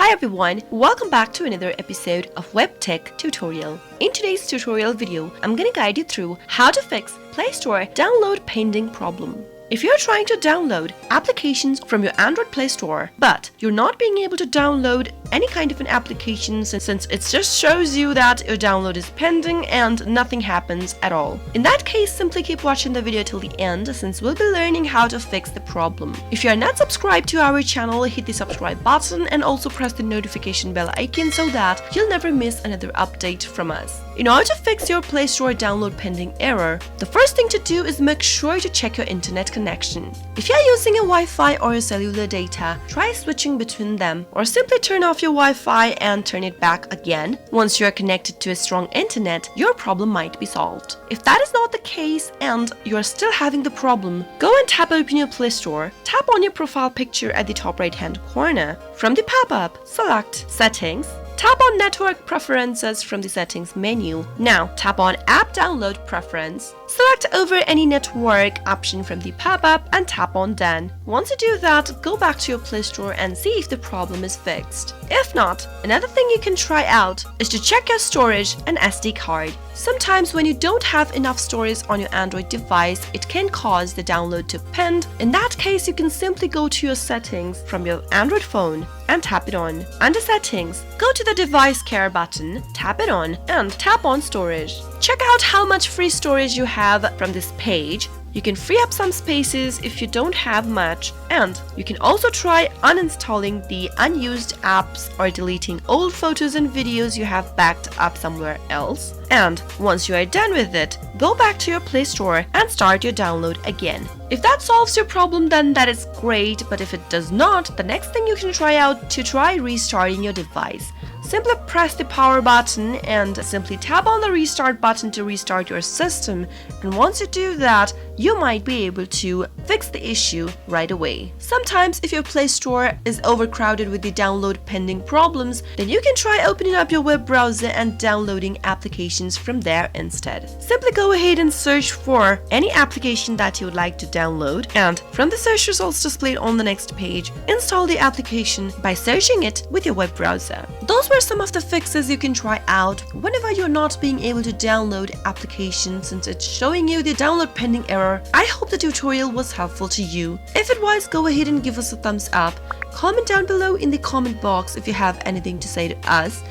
Hi everyone, welcome back to another episode of Webtech Tutorial. In today's tutorial video, I'm gonna guide you through how to fix Playstore download pending problem. If you're trying to download applications from your Android Play Store, but you're not being able to download any kind of an application since it just shows you that your download is pending and nothing happens at all. In that case, simply keep watching the video till the end since we'll be learning how to fix the problem. If you are not subscribed to our channel, hit the subscribe button and also press the notification bell icon so that you'll never miss another update from us. In order to fix your Play Store download pending error, the first thing to do is make sure to check your internet connection. If you're using a Wi-Fi or a cellular data, try switching between them or simply turn off your Wi-Fi and turn it back again. Once you are connected to a strong internet, your problem might be solved. If that is not the case and you are still having the problem, go and tap open your Play Store, tap on your profile picture at the top right hand corner. From the pop-up, select Settings. Tap on Network Preferences from the Settings menu. Now, tap on App Download Preference. Select over any network option from the pop-up and tap on Done. Once you do that, go back to your Play Store and see if the problem is fixed. If not, another thing you can try out is to check your storage and SD card. Sometimes when you don't have enough storage on your Android device, it can cause the download to pend. In that case, you can simply go to your settings from your Android phone and tap it on. Under Settings, go to the Device Care button, tap it on, and tap on Storage. Check out how much free storage you have from this page. You can free up some spaces if you don't have much, and you can also try uninstalling the unused apps or deleting old photos and videos you have backed up somewhere else. And once you are done with it, go back to your Play Store and start your download again. If that solves your problem, then that is great, but if it does not, the next thing you can try out to try restarting your device. Simply press the power button and simply tap on the restart button to restart your system, and once you do that, you might be able to fix the issue right away. Sometimes if your Play Store is overcrowded with the download pending problems, then you can try opening up your web browser and downloading applications from there instead. Simply go ahead and search for any application that you would like to download, and from the search results displayed on the next page, install the application by searching it with your web browser. Those were some of the fixes you can try out whenever you're not being able to download applications since it's showing you the download pending error. I hope the tutorial was helpful to you. If it was, go ahead and give us a thumbs up. Comment down below in the comment box if you have anything to say to us.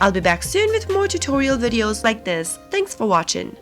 I'll be back soon with more tutorial videos like this. Thanks for watching.